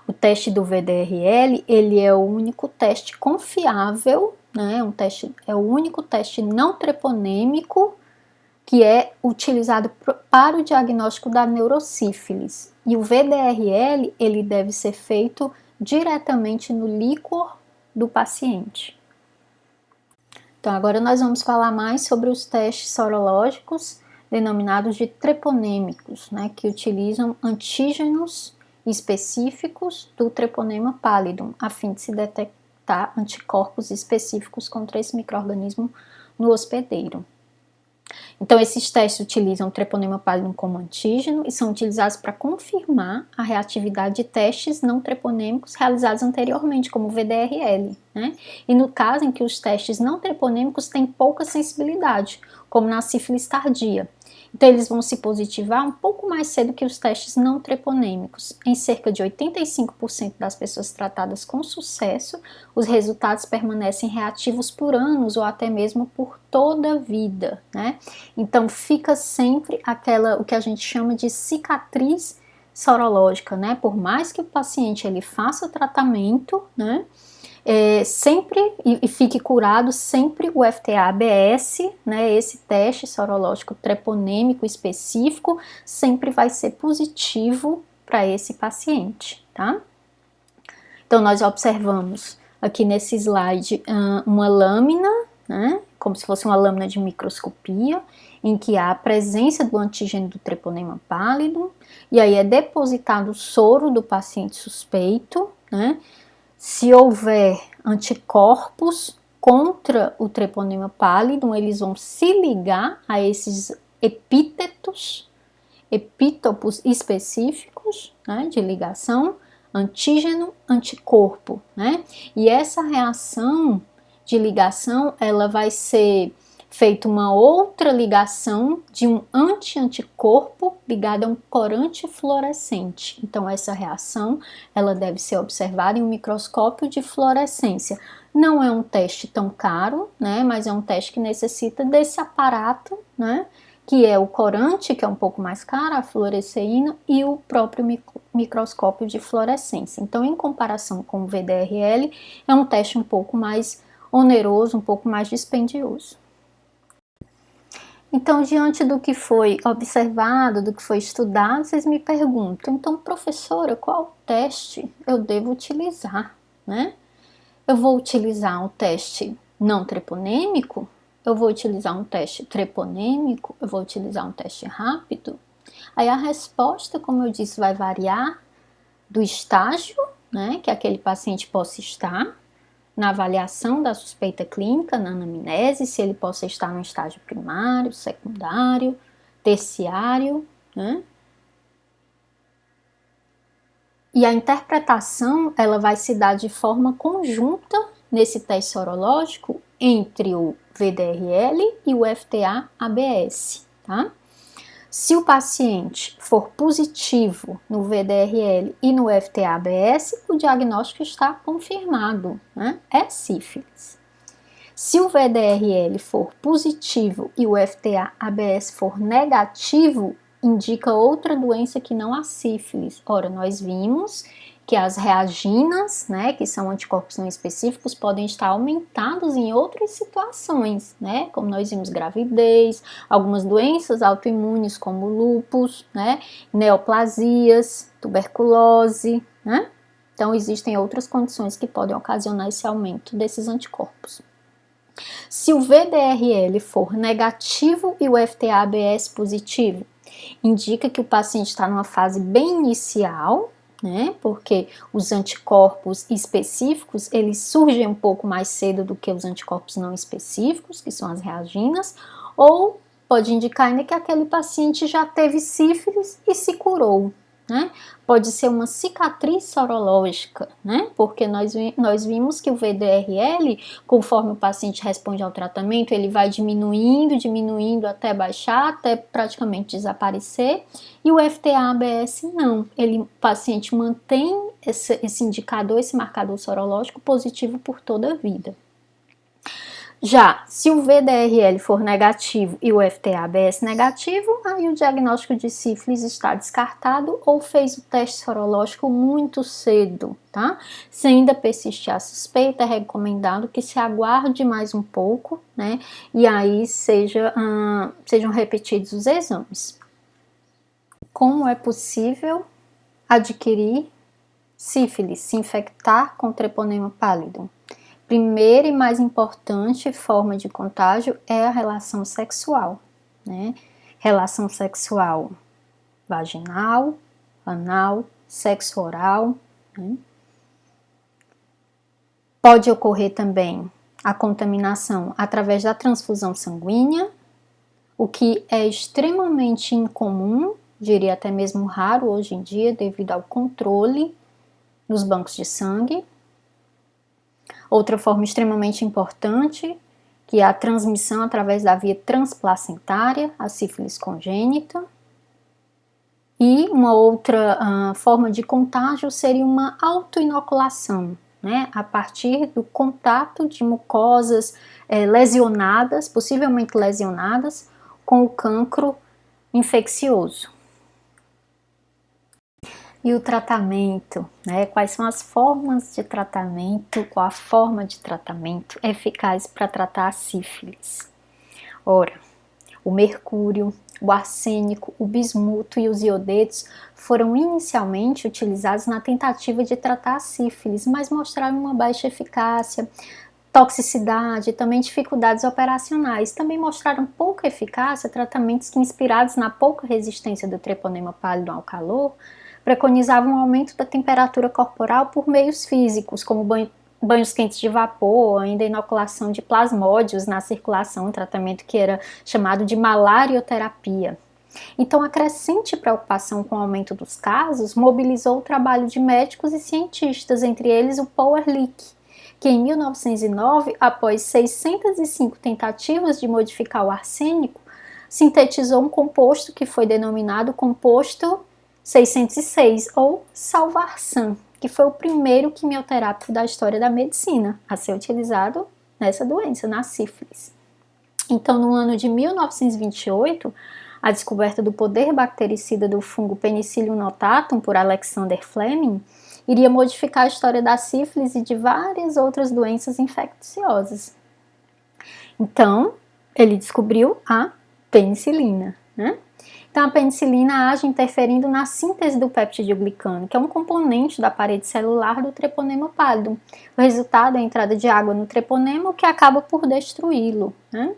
O teste do VDRL, ele é o único teste confiável, né, é o único teste não treponêmico que é utilizado para o diagnóstico da neurosífilis. E o VDRL, ele deve ser feito diretamente no líquor do paciente. Então, agora nós vamos falar mais sobre os testes sorológicos denominados de treponêmicos, né, que utilizam antígenos específicos do treponema pallidum, a fim de se detectar anticorpos específicos contra esse micro-organismo no hospedeiro. Então, esses testes utilizam o treponema pallidum como antígeno e são utilizados para confirmar a reatividade de testes não treponêmicos realizados anteriormente, como o VDRL, né? E no caso em que os testes não treponêmicos têm pouca sensibilidade, como na sífilis tardia. Então, eles vão se positivar um pouco mais cedo que os testes não treponêmicos. Em cerca de 85% das pessoas tratadas com sucesso, os resultados permanecem reativos por anos ou até mesmo por toda a vida, né? Então, fica sempre o que a gente chama de cicatriz sorológica, né? Por mais que o paciente ele faça tratamento, né? Sempre e fique curado, sempre o FTA-ABS, né, esse teste sorológico treponêmico específico, sempre vai ser positivo para esse paciente, tá? Então, nós observamos aqui nesse slide uma lâmina, né, como se fosse uma lâmina de microscopia, em que há a presença do antígeno do treponema pallidum, e aí é depositado o soro do paciente suspeito, né? Se houver anticorpos contra o treponema pallidum, eles vão se ligar a esses epítopos específicos, né, de ligação, antígeno-anticorpo, né? E essa reação de ligação, ela vai ser feita uma outra ligação de um anti-anticorpo ligado a um corante fluorescente. Então, essa reação, ela deve ser observada em um microscópio de fluorescência. Não é um teste tão caro, né, mas é um teste que necessita desse aparato, né, que é o corante, que é um pouco mais caro, a fluoresceína, e o próprio microscópio de fluorescência. Então, em comparação com o VDRL, é um teste um pouco mais oneroso, um pouco mais dispendioso. Então, diante do que foi observado, do que foi estudado, vocês me perguntam, então, professora, qual teste eu devo utilizar, né? Eu vou utilizar um teste não treponêmico? Eu vou utilizar um teste treponêmico? Eu vou utilizar um teste rápido? Aí a resposta, como eu disse, vai variar do estágio, né, que aquele paciente possa estar, na avaliação da suspeita clínica, na anamnese, se ele possa estar no estágio primário, secundário, terciário, né? E a interpretação, ela vai se dar de forma conjunta nesse teste sorológico entre o VDRL e o FTA-ABS, tá? Se o paciente for positivo no VDRL e no FTA-ABS, o diagnóstico está confirmado, né? É sífilis. Se o VDRL for positivo e o FTA-ABS for negativo, indica outra doença que não a sífilis. Ora, nós vimos que as reaginas, né, que são anticorpos não específicos, podem estar aumentados em outras situações, né, como nós vimos gravidez, algumas doenças autoimunes como lúpus, né, neoplasias, tuberculose, né. Então, existem outras condições que podem ocasionar esse aumento desses anticorpos. Se o VDRL for negativo e o FTA-ABS positivo, indica que o paciente está numa fase bem inicial, né? Porque os anticorpos específicos, eles surgem um pouco mais cedo do que os anticorpos não específicos, que são as reaginas, ou pode indicar ainda que aquele paciente já teve sífilis e se curou, né? Pode ser uma cicatriz sorológica, né? Porque nós vimos que o VDRL, conforme o paciente responde ao tratamento, ele vai diminuindo até baixar, até praticamente desaparecer. E o FTA-ABS não, o paciente mantém esse indicador, esse marcador sorológico positivo por toda a vida. Já, se o VDRL for negativo e o FTA-ABS negativo, aí o diagnóstico de sífilis está descartado ou fez o teste sorológico muito cedo, tá? Se ainda persistir a suspeita, é recomendado que se aguarde mais um pouco, né? E aí sejam repetidos os exames. Como é possível adquirir sífilis, se infectar com treponema pallidum? Primeira e mais importante forma de contágio é a relação sexual, né? Relação sexual vaginal, anal, sexo oral, né? Pode ocorrer também a contaminação através da transfusão sanguínea, o que é extremamente incomum, diria até mesmo raro hoje em dia, devido ao controle dos bancos de sangue. Outra forma extremamente importante, que é a transmissão através da via transplacentária, a sífilis congênita. E uma outra forma de contágio seria uma autoinoculação, né? A partir do contato de mucosas lesionadas, possivelmente lesionadas, com o cancro infeccioso. E o tratamento, né? Quais são as formas de tratamento, qual a forma de tratamento eficaz para tratar a sífilis? Ora, o mercúrio, o arsênico, o bismuto e os iodetos foram inicialmente utilizados na tentativa de tratar a sífilis, mas mostraram uma baixa eficácia, toxicidade e também dificuldades operacionais. Também mostraram pouca eficácia tratamentos que, inspirados na pouca resistência do treponema pallidum ao calor, preconizavam um aumento da temperatura corporal por meios físicos, como banhos quentes de vapor, ainda inoculação de plasmódios na circulação, um tratamento que era chamado de malarioterapia. Então, a crescente preocupação com o aumento dos casos mobilizou o trabalho de médicos e cientistas, entre eles o Paul Ehrlich, que em 1909, após 605 tentativas de modificar o arsênico, sintetizou um composto que foi denominado composto 606, ou Salvarsan, que foi o primeiro quimioterápico da história da medicina a ser utilizado nessa doença, na sífilis. Então, no ano de 1928, a descoberta do poder bactericida do fungo Penicillium notatum por Alexander Fleming iria modificar a história da sífilis e de várias outras doenças infecciosas. Então, ele descobriu a penicilina, né? Então, a penicilina age interferindo na síntese do peptidoglicano, que é um componente da parede celular do treponema pallidum. O resultado é a entrada de água no treponema, o que acaba por destruí-lo, né?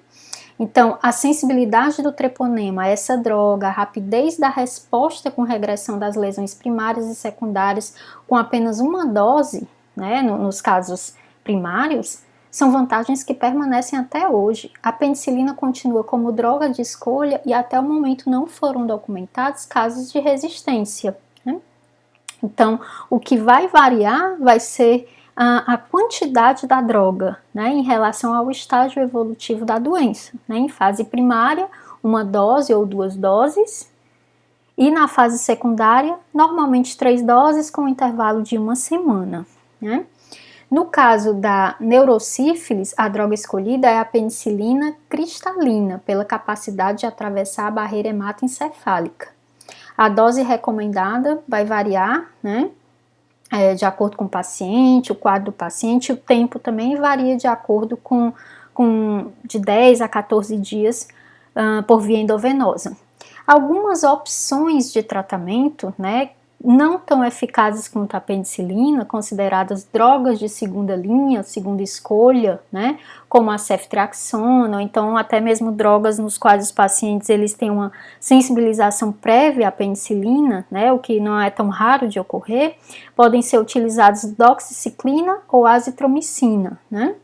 Então, a sensibilidade do treponema a essa droga, a rapidez da resposta com regressão das lesões primárias e secundárias com apenas uma dose, né, nos casos primários, são vantagens que permanecem até hoje. A penicilina continua como droga de escolha e até o momento não foram documentados casos de resistência, né? Então, o que vai variar vai ser a quantidade da droga, né, em relação ao estágio evolutivo da doença, né? Em fase primária, uma dose ou 2 doses, e na fase secundária, normalmente 3 doses com intervalo de 1 semana, né? No caso da neurosífilis, a droga escolhida é a penicilina cristalina, pela capacidade de atravessar a barreira hematoencefálica. A dose recomendada vai variar, né, de acordo com o paciente, o quadro do paciente, o tempo também varia de acordo com de 10 a 14 dias por via endovenosa. Algumas opções de tratamento, né, não tão eficazes quanto a penicilina, consideradas drogas de segunda linha, segunda escolha, né, como a ceftriaxona, ou então até mesmo drogas nos quais os pacientes eles têm uma sensibilização prévia à penicilina, né, o que não é tão raro de ocorrer, podem ser utilizados doxiciclina ou azitromicina, né.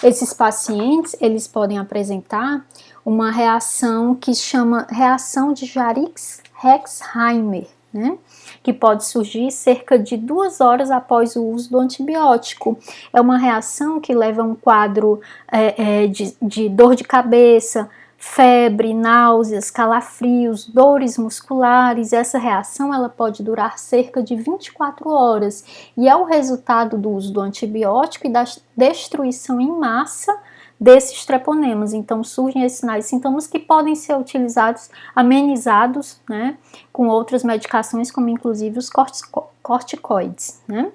Esses pacientes eles podem apresentar uma reação que chama reação de Jarix-Hexheimer, né, que pode surgir cerca de 2 horas após o uso do antibiótico. É uma reação que leva a um quadro de dor de cabeça, febre, náuseas, calafrios, dores musculares. Essa reação ela pode durar cerca de 24 horas e é o resultado do uso do antibiótico e da destruição em massa desses treponemas. Então surgem esses sinais e sintomas que podem ser utilizados, amenizados, né, com outras medicações, como inclusive os corticoides, né.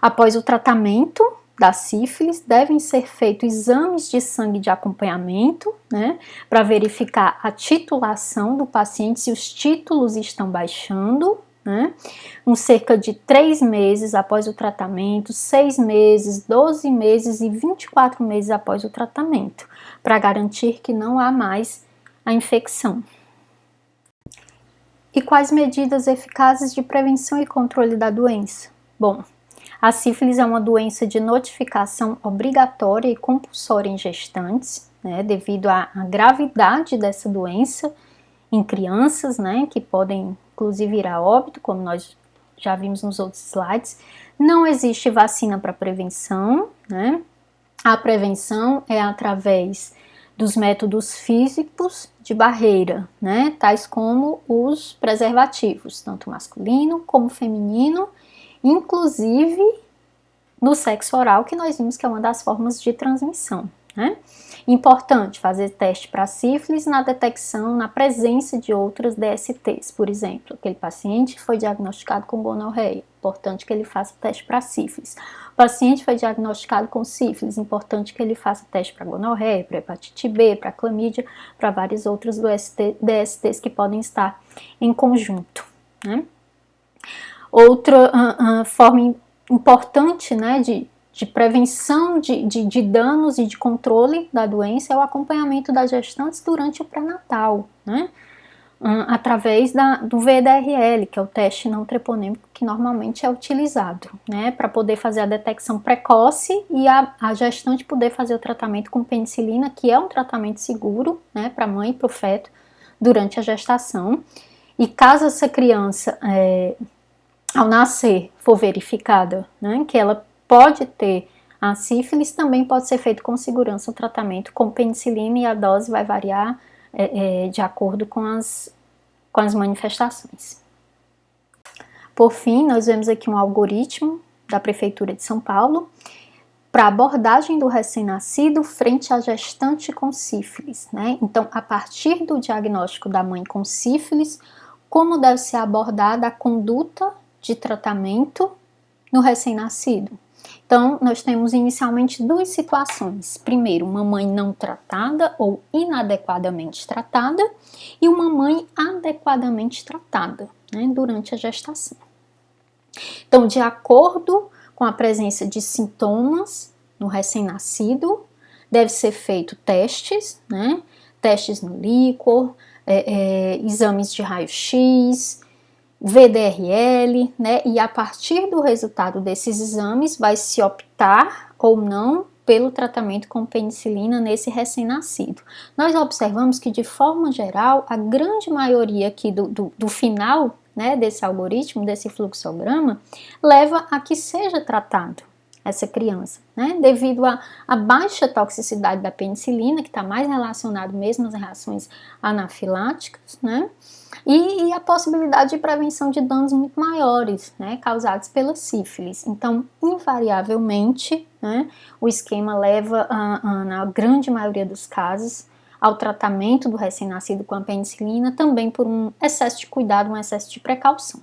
Após o tratamento da sífilis, devem ser feitos exames de sangue de acompanhamento, né, para verificar a titulação do paciente, se os títulos estão baixando, né, cerca de 3 meses após o tratamento, 6 meses, 12 meses e 24 meses após o tratamento, para garantir que não há mais a infecção. E quais medidas eficazes de prevenção e controle da doença? Bom, a sífilis é uma doença de notificação obrigatória e compulsória em gestantes, né, devido à gravidade dessa doença em crianças, né, que podem inclusive ir a óbito, como nós já vimos nos outros slides. Não existe vacina para prevenção, né? A prevenção é através dos métodos físicos de barreira, né, tais como os preservativos, tanto masculino como feminino, inclusive no sexo oral, que nós vimos que é uma das formas de transmissão, né? Importante fazer teste para sífilis na detecção, na presença de outras DSTs, por exemplo, aquele paciente foi diagnosticado com gonorreia, importante que ele faça teste para sífilis. O paciente foi diagnosticado com sífilis, importante que ele faça teste para gonorreia, para hepatite B, para clamídia, para várias outras DSTs que podem estar em conjunto, né? Outra forma importante, né, de prevenção de danos e de controle da doença é o acompanhamento das gestantes durante o pré-natal, né, através do VDRL, que é o teste não treponêmico que normalmente é utilizado, né, para poder fazer a detecção precoce e a gestante poder fazer o tratamento com penicilina, que é um tratamento seguro, né, para a mãe e para o feto durante a gestação. E caso essa criança ao nascer for verificada, né, que ela pode ter a sífilis, também pode ser feito com segurança o tratamento com penicilina e a dose vai variar de acordo com as manifestações. Por fim, nós vemos aqui um algoritmo da Prefeitura de São Paulo para abordagem do recém-nascido frente à gestante com sífilis, né? Então, a partir do diagnóstico da mãe com sífilis, como deve ser abordada a conduta de tratamento no recém-nascido. Então, nós temos inicialmente 2 situações. Primeiro, uma mãe não tratada ou inadequadamente tratada e uma mãe adequadamente tratada, né, durante a gestação. Então, de acordo com a presença de sintomas no recém-nascido, deve ser feito testes, né, testes no líquor, exames de raio-x, VDRL, né? E a partir do resultado desses exames vai se optar ou não pelo tratamento com penicilina nesse recém-nascido. Nós observamos que, de forma geral, a grande maioria aqui do final, né, desse algoritmo, desse fluxograma, leva a que seja tratado essa criança, né, devido à baixa toxicidade da penicilina, que está mais relacionado mesmo às reações anafiláticas, né, e a possibilidade de prevenção de danos muito maiores, né, causados pela sífilis. Então, invariavelmente, né, o esquema leva, na grande maioria dos casos, ao tratamento do recém-nascido com a penicilina, também por um excesso de cuidado, um excesso de precaução.